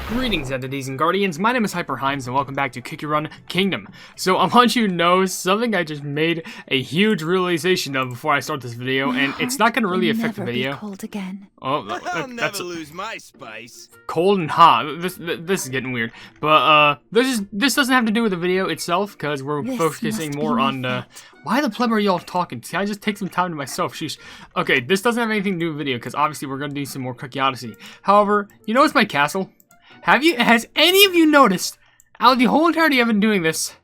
Greetings, entities and guardians. My name is HyperHimes, and welcome back to Cookie Run Kingdom. So I want you to know something I just made a huge realization of before I start this video, and it's not going to really affect the video. Be cold again. Oh, I'll never lose my spice. Cold and hot. This is getting weird, but this doesn't have to do with the video itself because we're focusing more on why the pleb are y'all talking? Can I just take some time to myself? Sheesh. Okay, this doesn't have anything to do with video because obviously we're gonna do some more Cookie Odyssey. However, you notice my castle? Has any of you noticed, out of the whole entirety I've been doing this,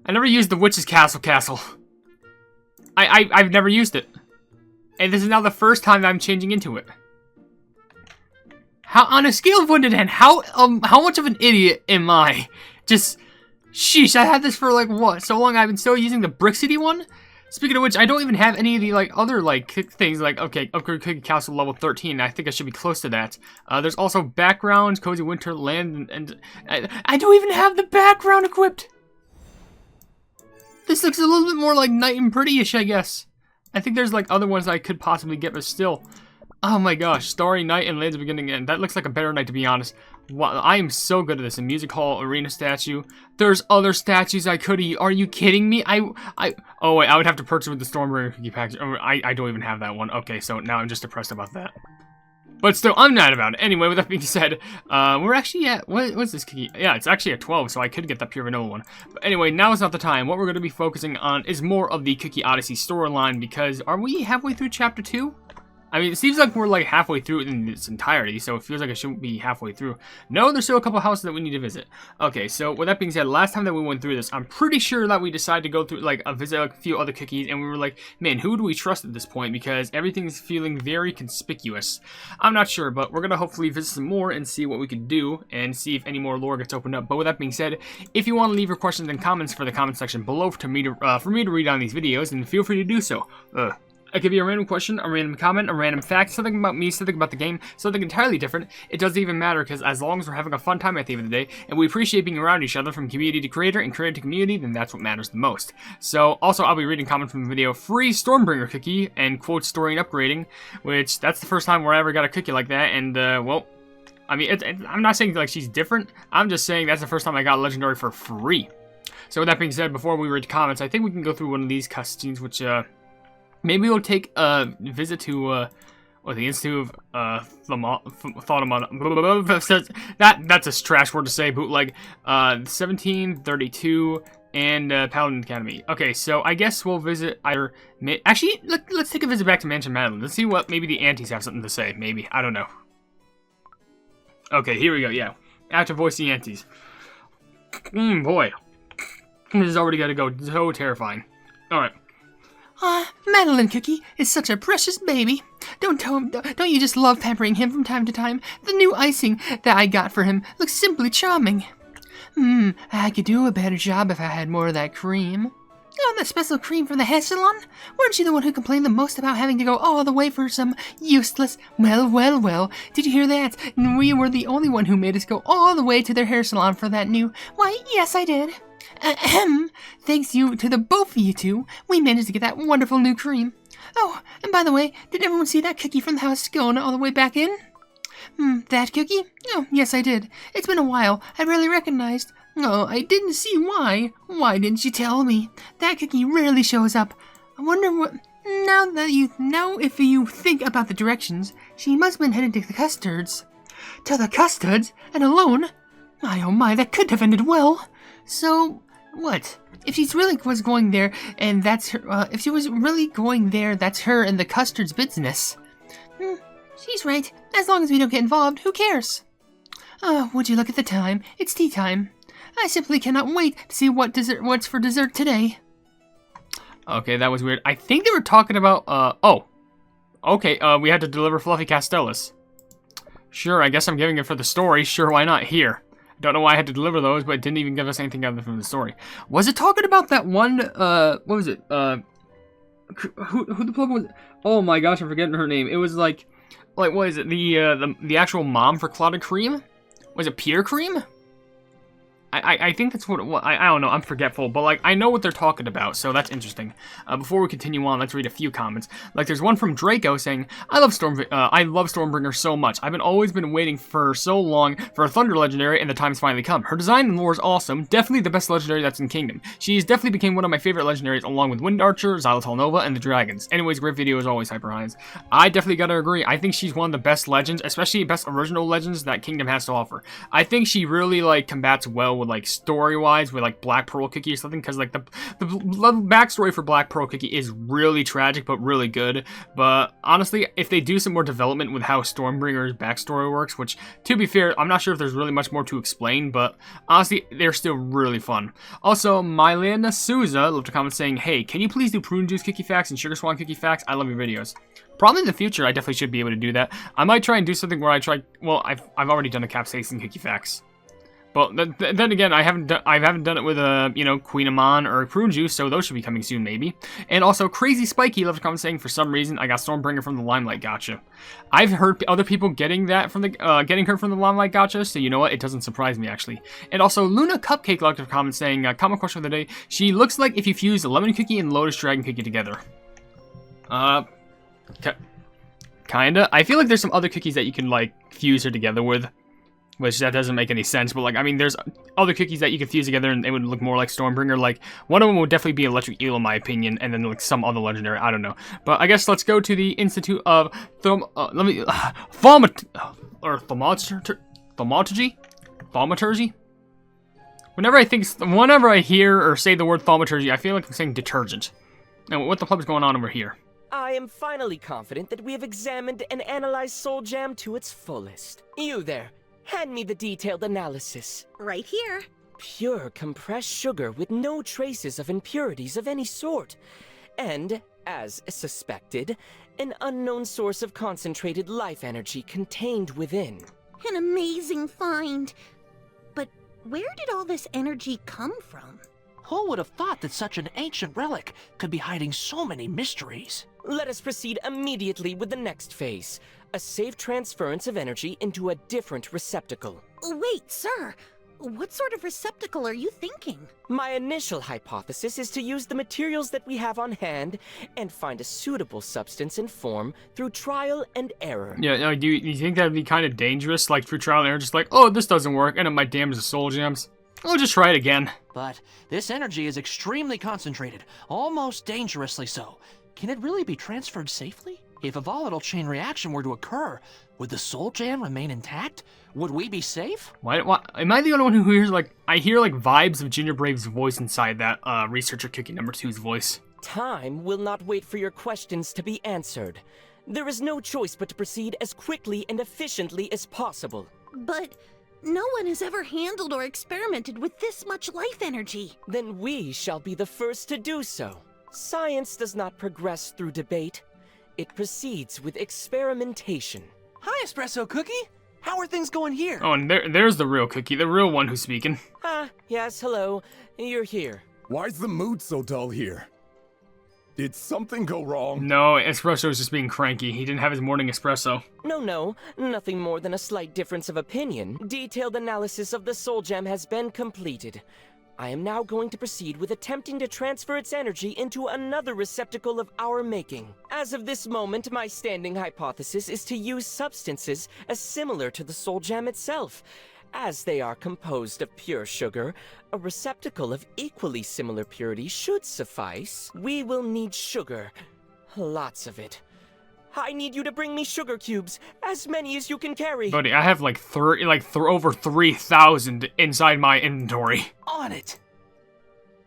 I never used the Witch's Castle. I've never used it. And this is now the first time that I'm changing into it. How, on a scale of 1 to 10, how much of an idiot am I? Just, sheesh, I had this for like, what, so long I've been still using the Brick City one? Speaking of which, I don't even have any of the, like, other, like, things, like, okay, upgrade Cookie Castle level 13, I think I should be close to that. There's also backgrounds, Cozy Winter Land, and I don't even have the background equipped! This looks a little bit more like Night and Pretty-ish, I guess. I think there's, like, other ones I could possibly get, but still. Oh my gosh, Starry Night and Lands of Beginning and End. That looks like a better night, to be honest. Wow, I am so good at this. A music hall, arena statue. There's other statues I could eat. Are you kidding me? Oh wait, I would have to purchase with the Stormbringer cookie package. Oh, I don't even have that one. Okay, so now I'm just depressed about that. But still, I'm not about it. Anyway, with that being said, we're actually at, what's this cookie? Yeah, it's actually at 12, so I could get that pure vanilla one. But anyway, now is not the time. What we're going to be focusing on is more of the Cookie Odyssey storyline, because are we halfway through chapter 2? I mean, it seems like we're like halfway through it in its entirety, so it feels like it shouldn't be halfway through. No, there's still a couple houses that we need to visit. Okay, so with that being said, last time that we went through this, I'm pretty sure that we decided to go through, like, visit a few other cookies, and we were like, man, who do we trust at this point? Because everything's feeling very conspicuous. I'm not sure, but we're gonna hopefully visit some more and see what we can do, and see if any more lore gets opened up. But with that being said, if you want to leave your questions and comments for the comment section below for me to read on these videos, then feel free to do so. I give you a random question, a random comment, a random fact, something about me, something about the game, something entirely different. It doesn't even matter, because as long as we're having a fun time at the end of the day, and we appreciate being around each other from community to creator and creator to community, then that's what matters the most. So, also, I'll be reading comments from the video Free Stormbringer Cookie, and quote story and upgrading, which, that's the first time where I ever got a cookie like that, and, well, I mean, I'm not saying, like, she's different, I'm just saying that's the first time I got a legendary for free. So, with that being said, before we read comments, I think we can go through one of these cutscenes, which, maybe we'll take a visit to, the Institute of, that's a trash word to say, bootleg, 1732, and, Paladin Academy. Okay, so I guess we'll visit either, actually, let's take a visit back to Mansion Madeleine. Let's see what, maybe the aunties have something to say, maybe, I don't know. Okay, here we go, yeah. I have to voice the aunties. Boy. This is already gotta go so terrifying. Alright. Madeleine Cookie is such a precious baby. Don't you just love pampering him from time to time? The new icing that I got for him looks simply charming. I could do a better job if I had more of that cream. Oh, the special cream from the hair salon? Weren't you the one who complained the most about having to go all the way for some useless... Well, did you hear that? We were the only one who made us go all the way to their hair salon for that new... Why, yes, I did. Thanks to the both of you two, we managed to get that wonderful new cream. Oh, and by the way, did everyone see that cookie from the house going all the way back in? That cookie? Oh, yes, I did. It's been a while. I barely recognized. Oh, I didn't see why. Why didn't you tell me? That cookie rarely shows up. I wonder what... Now if you think about the directions, she must have been headed to the Custards. To the Custards? And alone? My, oh my, that couldn't have ended well. So... what? If she's really was going there, and that's her, if she was really going there, that's her and the Custard's business. She's right. As long as we don't get involved, who cares? Would you look at the time? It's tea time. I simply cannot wait to see what's for dessert today. Okay, that was weird. I think they were talking about, okay, we had to deliver Fluffy Castellus. Sure, I guess I'm giving it for the story. Sure, why not? Here. Don't know why I had to deliver those, but it didn't even give us anything other from the story. Was it talking about that one, what was it, who the plug was it? Oh my gosh, I'm forgetting her name. It was like, what is it, the actual mom for Clotted Cream? Was it Pure Cream? I think that's what I don't know, I'm forgetful, but like I know what they're talking about, so that's interesting. Before we continue on, let's read a few comments. Like there's one from Draco saying, I love Stormbringer so much. I've always been waiting for so long for a Thunder legendary, and the time's finally come. Her design and lore is awesome, definitely the best legendary that's in Kingdom. She's definitely became one of my favorite legendaries along with Wind Archer, Xylotal Nova, and the Dragons. Anyways, great video as always, HyperHimes. I definitely gotta agree. I think she's one of the best legends, especially best original legends that Kingdom has to offer. I think she really like combats well with like story-wise with like Black Pearl Cookie or something, because like the backstory for Black Pearl Cookie is really tragic but really good. But honestly, if they do some more development with how Stormbringer's backstory works, which to be fair, I'm not sure if there's really much more to explain, but honestly, they're still really fun. Also, Mylana Souza left a comment saying, hey, can you please do Prune Juice Cookie Facts and Sugar Swan Cookie Facts? I love your videos. Probably in the future, I definitely should be able to do that. I might try and do something where I try, well, I've already done a Capsaicin Cookie Facts. But then again, I haven't done it with you know, Queen Amon or Prune Juice, so those should be coming soon, maybe. And also, Crazy Spiky left a comment saying, for some reason, I got Stormbringer from the Limelight Gacha. I've heard other people getting that from the getting her from the Limelight Gacha, so you know what? It doesn't surprise me actually. And also, Luna Cupcake left a comment saying, comment question of the day: she looks like if you fused a Lemon Cookie and Lotus Dragon Cookie together. Kinda. I feel like there's some other cookies that you can like fuse her together with. Which that doesn't make any sense, but like, I mean, there's other cookies that you could fuse together and they would look more like Stormbringer. Like, one of them would definitely be Electric Eel in my opinion, and then like some other legendary, I don't know. But I guess let's go to the Institute of Thaumaturgy? Whenever I hear or say the word thaumaturgy, I feel like I'm saying detergent. Now, what the flip is going on over here? I am finally confident that we have examined and analyzed Soul Jam to its fullest. You there. Hand me the detailed analysis. Right here. Pure compressed sugar with no traces of impurities of any sort. And, as suspected, an unknown source of concentrated life energy contained within. An amazing find. But where did all this energy come from? Who would have thought that such an ancient relic could be hiding so many mysteries? Let us proceed immediately with the next phase. A safe transference of energy into a different receptacle. Wait, sir. What sort of receptacle are you thinking? My initial hypothesis is to use the materials that we have on hand and find a suitable substance and form through trial and error. Yeah, do you think that would be kind of dangerous? Like, through trial and error, just like, oh, this doesn't work, and it might damage the soul gems. I'll just try it again. But this energy is extremely concentrated, almost dangerously so. Can it really be transferred safely? If a volatile chain reaction were to occur, would the soul jam remain intact? Would we be safe? Why, am I the only one who hears, like, I hear, like, vibes of Ginger Brave's voice inside that, Researcher Cookie number 2's voice. Time will not wait for your questions to be answered. There is no choice but to proceed as quickly and efficiently as possible. But no one has ever handled or experimented with this much life energy. Then we shall be the first to do so. Science does not progress through debate. It proceeds with experimentation. Hi, Espresso Cookie. How are things going here? Oh, and there's the real Cookie, the real one who's speaking. Ah, yes, hello. You're here. Why's the mood so dull here? Did something go wrong? No, Espresso was just being cranky. He didn't have his morning espresso. No, nothing more than a slight difference of opinion. Detailed analysis of the soul gem has been completed. I am now going to proceed with attempting to transfer its energy into another receptacle of our making. As of this moment, my standing hypothesis is to use substances as similar to the soul gem itself. As they are composed of pure sugar, a receptacle of equally similar purity should suffice. We will need sugar. Lots of it. I need you to bring me sugar cubes, as many as you can carry. Buddy, I have like over 3,000 inside my inventory. On it.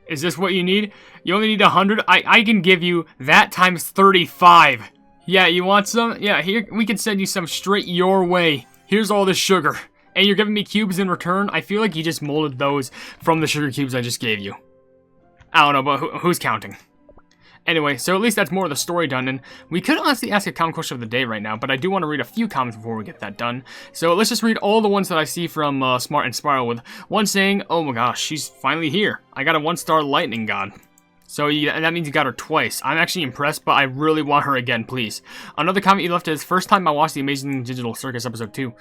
Is this what you need? You only need 100? I can give you that times 35. Yeah, you want some? Yeah, here, we can send you some straight your way. Here's all this sugar. And you're giving me cubes in return? I feel like you just molded those from the sugar cubes I just gave you. I don't know, but who's counting? Anyway, so at least that's more of the story done, and we could honestly ask a comment question of the day right now, but I do want to read a few comments before we get that done. So let's just read all the ones that I see from Smart and Spiral, with one saying, oh my gosh, she's finally here. I got a 1-star lightning god. So that means you got her twice. I'm actually impressed, but I really want her again, please. Another comment you left is, first time I watched the Amazing Digital Circus episode 2.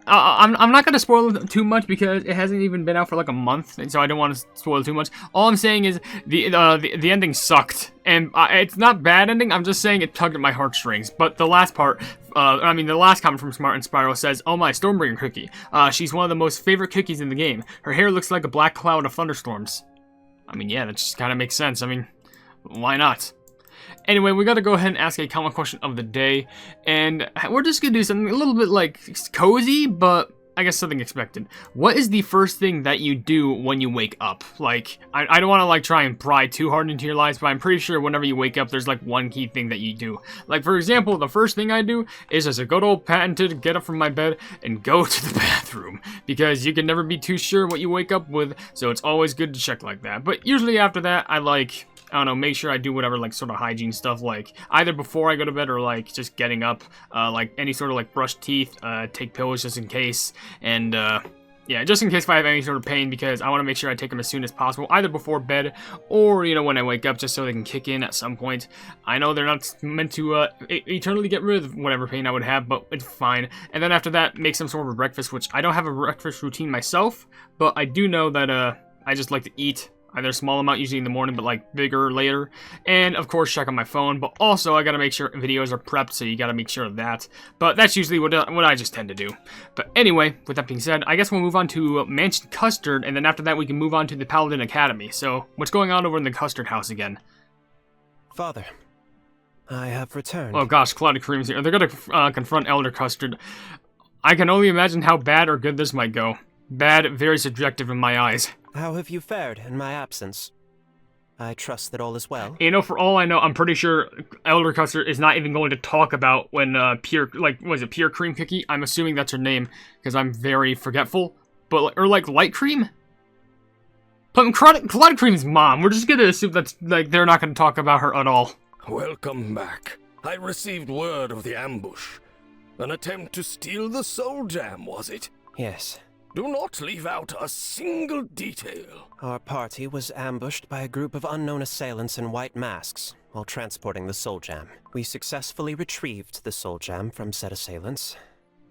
I'm not gonna spoil it too much because it hasn't even been out for like a month, and so I don't want to spoil it too much. All I'm saying is the ending sucked, and it's not bad ending. I'm just saying it tugged at my heartstrings. But the last part, the last comment from Smart and Spiral says, "Oh my, Stormbringer cookie. She's one of the most favorite cookies in the game. Her hair looks like a black cloud of thunderstorms." I mean, yeah, that just kind of makes sense. I mean, why not? Anyway, we gotta go ahead and ask a comment question of the day, and we're just gonna do something a little bit like cozy, but I guess something expected. What is the first thing that you do when you wake up? Like, I don't want to like try and pry too hard into your lives, but I'm pretty sure whenever you wake up, there's like one key thing that you do. Like, for example, the first thing I do is as a good old patented get up from my bed and go to the bathroom, because you can never be too sure what you wake up with, so it's always good to check like that. But usually after that, I don't know, make sure I do whatever, like, sort of hygiene stuff, like, either before I go to bed or, like, just getting up, like, any sort of, like, brush teeth, take pills just in case, and, yeah, just in case if I have any sort of pain, because I want to make sure I take them as soon as possible, either before bed or, you know, when I wake up, just so they can kick in at some point. I know they're not meant to, eternally get rid of whatever pain I would have, but it's fine. And then after that, make some sort of a breakfast, which I don't have a breakfast routine myself, but I do know that, I just like to eat either a small amount usually in the morning, but like bigger later. And of course, check on my phone. But also, I gotta make sure videos are prepped, so you gotta make sure of that. But that's usually what I just tend to do. But anyway, with that being said, I guess we'll move on to Mansion Custard, and then after that, we can move on to the Paladin Academy. So, what's going on over in the Custard house again? Father, I have returned. Oh gosh, Clotted Cream's here. They're gonna confront Elder Custard. I can only imagine how bad or good this might go. Bad, very subjective in my eyes. How have you fared in my absence? I trust that all is well. You know, for all I know, I'm pretty sure Elder Custard is not even going to talk about when Pure Cream Cookie? I'm assuming that's her name, because I'm very forgetful. But, or like Light Cream? But Clotted Cream's mom. We're just gonna assume that's, like, they're not gonna talk about her at all. Welcome back. I received word of the ambush. An attempt to steal the Soul Jam, was it? Yes. Do not leave out a single detail. Our party was ambushed by a group of unknown assailants in white masks while transporting the Soul Jam. We successfully retrieved the Soul Jam from said assailants,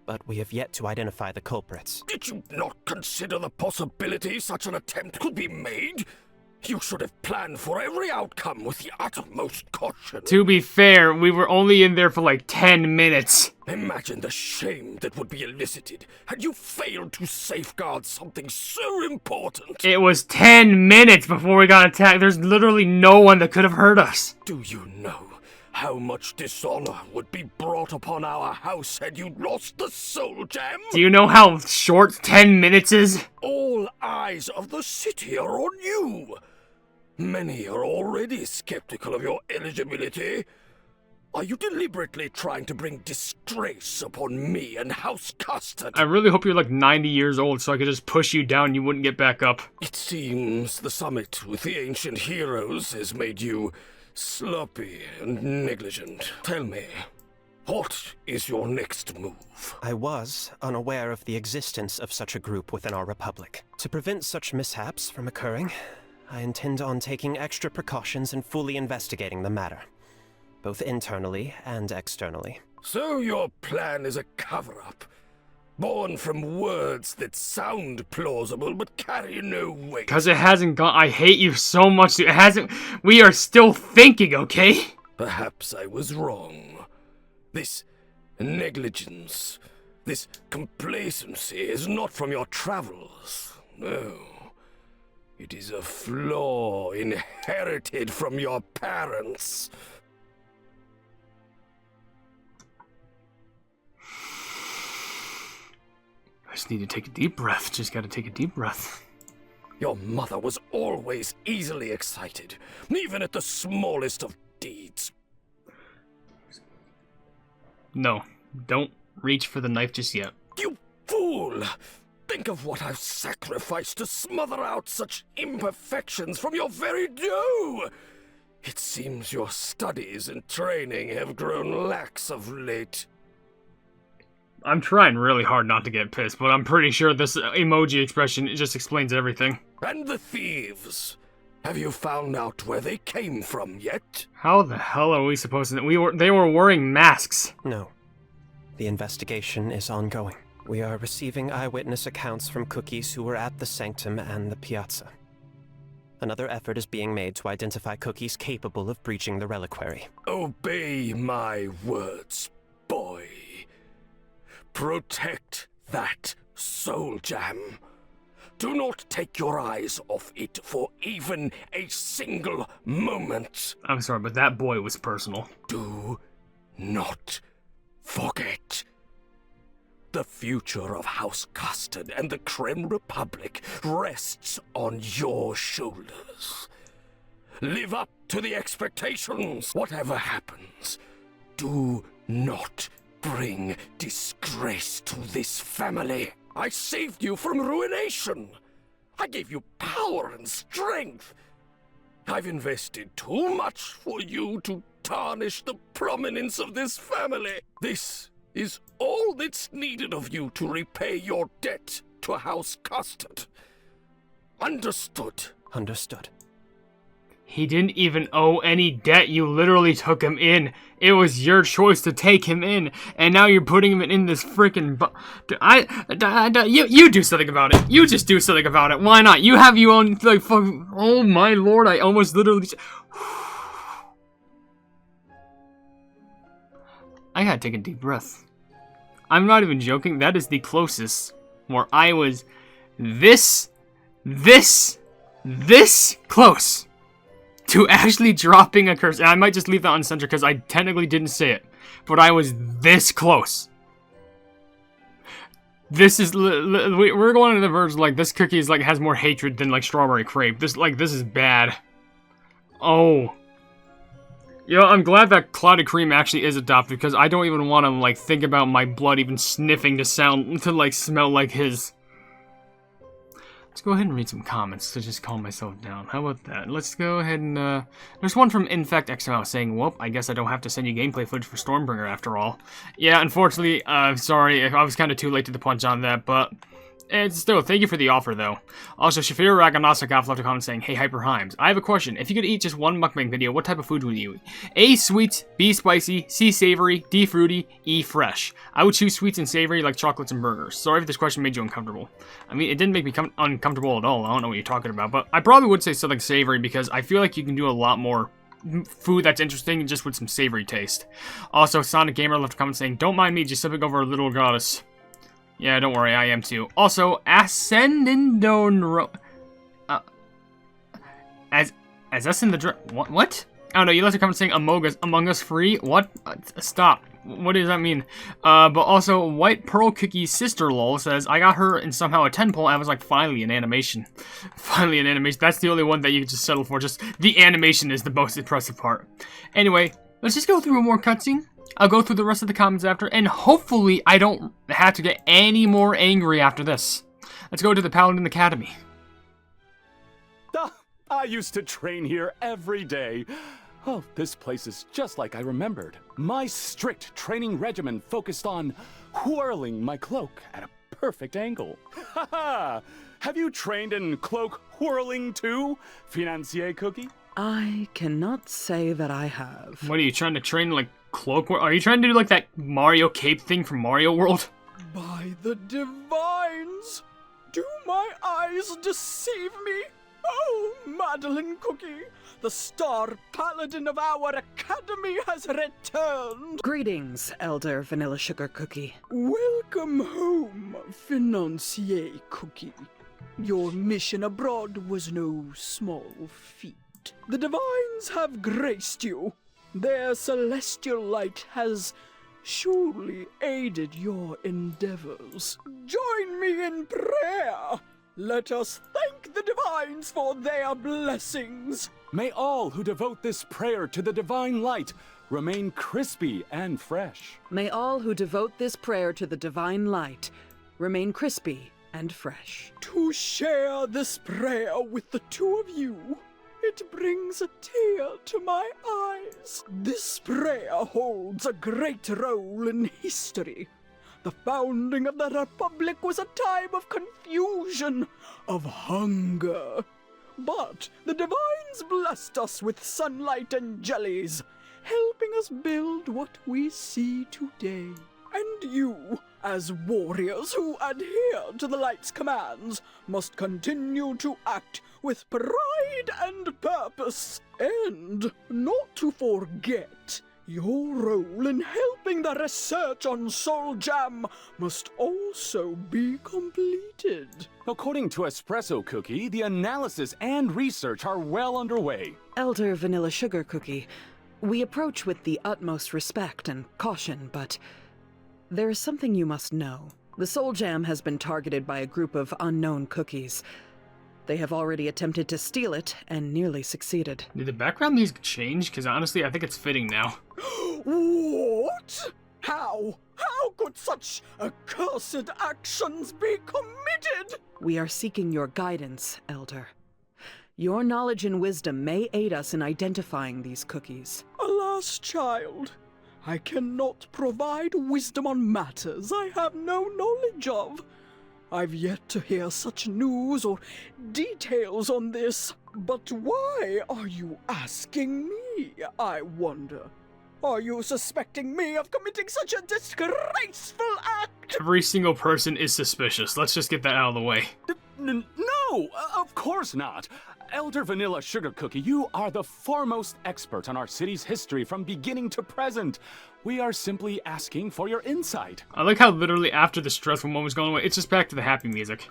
but we have yet to identify the culprits. Did you not consider the possibility such an attempt could be made? You should have planned for every outcome with the utmost caution. To be fair, we were only in there for like 10 minutes. Imagine the shame that would be elicited had you failed to safeguard something so important. It was 10 minutes before we got attacked. There's literally no one that could have hurt us. Do you know how much dishonor would be brought upon our house had you lost the Soul Jam? Do you know how short 10 minutes is? All eyes of the city are on you. Many are already skeptical of your eligibility. Are you deliberately trying to bring disgrace upon me and House Custard? I really hope you're like 90 years old so I could just push you down and you wouldn't get back up. It seems the summit with the ancient heroes has made you sloppy and negligent. Tell me, what is your next move? I was unaware of the existence of such a group within our republic. To prevent such mishaps from occurring, I intend on taking extra precautions and fully investigating the matter, both internally and externally. So your plan is a cover-up, born from words that sound plausible but carry no weight. Because it hasn't gone. I hate you so much. It hasn't. We are still thinking, okay? Perhaps I was wrong. This negligence, this complacency is not from your travels. No. It is a flaw inherited from your parents. I just need to take a deep breath. Just gotta take a deep breath. Your mother was always easily excited, even at the smallest of deeds. No, don't reach for the knife just yet. You fool! Think of what I've sacrificed to smother out such imperfections from your very dough! It seems your studies and training have grown lax of late. I'm trying really hard not to get pissed, but I'm pretty sure this emoji expression just explains everything. And the thieves? Have you found out where they came from yet? How the hell are we supposed to... They were wearing masks. No. The investigation is ongoing. We are receiving eyewitness accounts from cookies who were at the sanctum and the piazza. Another effort is being made to identify cookies capable of breaching the reliquary. Obey my words, boy. Protect that soul gem. Do not take your eyes off it for even a single moment. I'm sorry, but that boy was personal. Do not forget. The future of House Custard and the Creme Republic rests on your shoulders. Live up to the expectations. Whatever happens, do not bring disgrace to this family. I saved you from ruination. I gave you power and strength. I've invested too much for you to tarnish the prominence of this family. This is all that's needed of you to repay your debt to House Custard. Understood? Understood. He didn't even owe any debt. You literally took him in. It was your choice to take him in, and now you're putting him in this freaking. You do something about it. You just do something about it. Why not? You have your own like. Oh my lord! I almost literally. I gotta take a deep breath. I'm not even joking. That is the closest where I was this close to actually dropping a curse. And I might just leave that uncensored because I technically didn't say it. But I was this close. This is... We're going to the verge, like, this cookie is, like, has more hatred than, like, strawberry crepe. This is bad. Oh. You know, I'm glad that clotted cream actually is adopted because I don't even want to, like, think about my blood even sniffing to smell like his. Let's go ahead and read some comments to just calm myself down. How about that? Let's go ahead and, there's one from Infect XML saying, whoop, I guess I don't have to send you gameplay footage for Stormbringer after all. Yeah, unfortunately, sorry, I was kind of too late to the punch on that, but it's still, thank you for the offer, though. Also, Shafir Raganosikoff left a comment saying, hey, HyperHimes, I have a question. If you could eat just one mukbang video, what type of food would you eat? A, sweet, B, spicy, C, savory, D, fruity, E, fresh. I would choose sweets and savory like chocolates and burgers. Sorry if this question made you uncomfortable. I mean, it didn't make me uncomfortable at all. I don't know what you're talking about, but I probably would say something savory because I feel like you can do a lot more food that's interesting just with some savory taste. Also, Sonic Gamer left a comment saying, don't mind me, just sipping over a little goddess. Yeah, don't worry, I am too. Also, Ascendendon... As us in the... What? I don't know, you left a comment saying Among Us free? What? Stop. What does that mean? But also, White Pearl Cookie's sister, lol, says, I got her in somehow a 10 pull, and I was like, finally an animation. Finally an animation. That's the only one that you can just settle for. Just, the animation is the most impressive part. Anyway, let's just go through a more cutscene. I'll go through the rest of the comments after, and hopefully I don't have to get any more angry after this. Let's go to the Paladin Academy. I used to train here every day. Oh, this place is just like I remembered. My strict training regimen focused on whirling my cloak at a perfect angle. Haha! Have you trained in cloak whirling too, Financier Cookie? I cannot say that I have. What are you trying to train, like, cloak? Are you trying to do, like, that Mario cape thing from Mario World? By the divines! Do my eyes deceive me? Oh, Madeleine Cookie, the star paladin of our academy has returned! Greetings, Elder Vanilla Sugar Cookie. Welcome home, Financier Cookie. Your mission abroad was no small feat. The divines have graced you. Their celestial light has surely aided your endeavors. Join me in prayer. Let us thank the divines for their blessings. May all who devote this prayer to the divine light remain crispy and fresh. May all who devote this prayer to the divine light remain crispy and fresh. To share this prayer with the two of you, it brings a tear to my eyes. This prayer holds a great role in history. The founding of the Republic was a time of confusion, of hunger. But the divines blessed us with sunlight and jellies, helping us build what we see today. And you, as warriors who adhere to the light's commands, must continue to act with pride and purpose. And not to forget, your role in helping the research on Soul Jam must also be completed. According to Espresso Cookie, the analysis and research are well underway. Elder Vanilla Sugar Cookie, we approach with the utmost respect and caution, but there is something you must know. The Soul Jam has been targeted by a group of unknown cookies. They have already attempted to steal it and nearly succeeded. Did the background music change? Because honestly, I think it's fitting now. What? How? How could such accursed actions be committed? We are seeking your guidance, Elder. Your knowledge and wisdom may aid us in identifying these cookies. Alas, child, I cannot provide wisdom on matters I have no knowledge of. I've yet to hear such news or details on this. But why are you asking me, I wonder? Are you suspecting me of committing such a disgraceful act? Every single person is suspicious. Let's just get that out of the way. No, of course not. Elder Vanilla Sugar Cookie, you are the foremost expert on our city's history from beginning to present. We are simply asking for your insight. I like how literally after the stressful moment's gone away, it's just back to the happy music.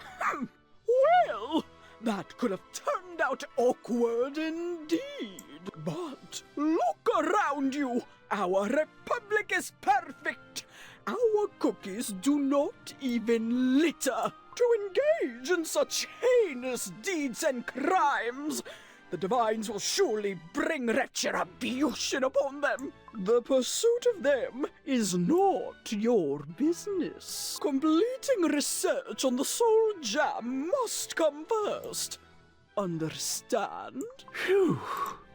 Well, that could have turned out awkward indeed. But look around you. Our republic is perfect. Our cookies do not even litter. To engage in such heinous deeds and crimes, the Divines will surely bring retribution upon them. The pursuit of them is not your business. Completing research on the Soul Jam must come first. Understand? Phew.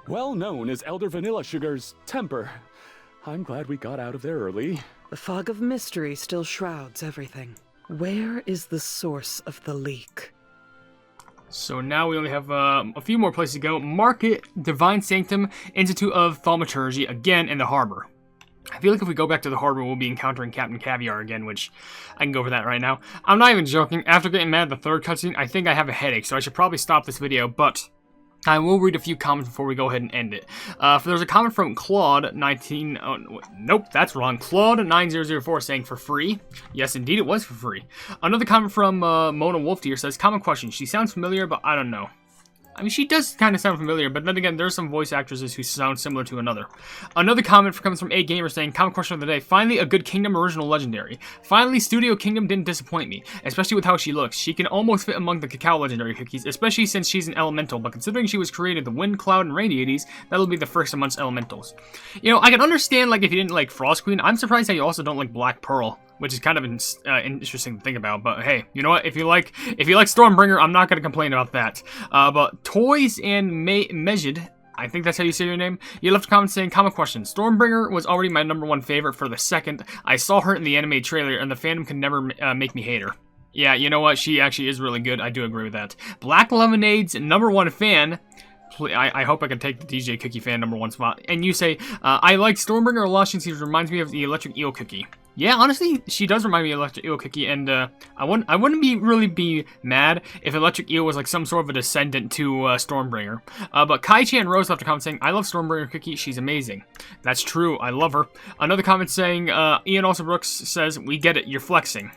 Well known as Elder Vanilla Sugar's temper. I'm glad we got out of there early. The fog of mystery still shrouds everything. Where is the source of the leak? So now we only have a few more places to go. Market, Divine Sanctum, Institute of Thaumaturgy, again in the harbor. I feel like if we go back to the harbor, we'll be encountering Captain Caviar again, which I can go over that right now. I'm not even joking. After getting mad at the third cutscene, I think I have a headache, so I should probably stop this video, but I will read a few comments before we go ahead and end it. There's a comment from Claude19... Oh, nope, that's wrong. Claude9004 saying for free. Yes, indeed, it was for free. Another comment from Mona Wolf here says, common question. She sounds familiar, but I don't know. I mean, she does kind of sound familiar, but then again, there's some voice actresses who sound similar to another. Another comment comes from A Gamer saying, common question of the day, finally a good Kingdom original legendary. Finally, Studio Kingdom didn't disappoint me, especially with how she looks. She can almost fit among the Cacao legendary cookies, especially since she's an elemental, but considering she was created the Wind, Cloud, and Rain deities, that'll be the first amongst elementals. You know, I can understand, like, if you didn't like Frost Queen. I'm surprised how you also don't like Black Pearl, which is kind of interesting to think about, but hey, you know what, if you like Stormbringer, I'm not going to complain about that. But Toys and Mejid, I think that's how you say your name, you left a comment saying, common question, Stormbringer was already my #1 favorite for the second. I saw her in the anime trailer, and the fandom can never make me hate her. Yeah, you know what, she actually is really good, I do agree with that. Black Lemonade's #1 fan, I hope I can take the DJ Cookie fan #1 spot, and you say, I like Stormbringer a lot since he reminds me of the Electric Eel Cookie. Yeah, honestly, she does remind me of Electric Eel Cookie, and I wouldn't really be mad if Electric Eel was like some sort of a descendant to Stormbringer. But Kai-chan Rose left a comment saying, I love Stormbringer Cookie, she's amazing. That's true, I love her. Another comment saying, Ian also Brooks says, we get it, you're flexing.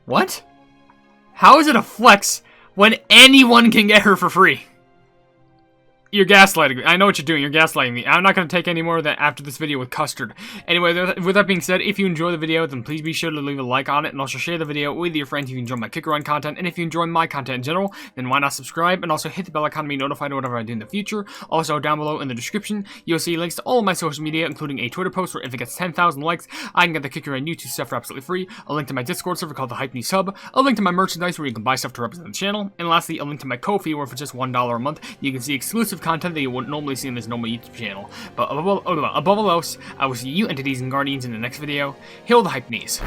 What? How is it a flex when anyone can get her for free? You're gaslighting me. I know what you're doing. You're gaslighting me. I'm not going to take any more of that after this video with Custard. Anyway, with that being said, if you enjoy the video, then please be sure to leave a like on it and also share the video with your friends if you enjoy my Kick Run content. And if you enjoy my content in general, then why not subscribe and also hit the bell icon to be notified of whatever I do in the future. Also, down below in the description, you'll see links to all of my social media, including a Twitter post where if it gets 10,000 likes, I can get the Kick Run YouTube stuff for absolutely free, a link to my Discord server called the Hypenese Hub, a link to my merchandise where you can buy stuff to represent the channel, and lastly, a link to my Ko-fi where for just $1 a month, you can see exclusive content that you wouldn't normally see in this normal YouTube channel. But above all else, I will see you entities and guardians in the next video. Hail the Hypenese.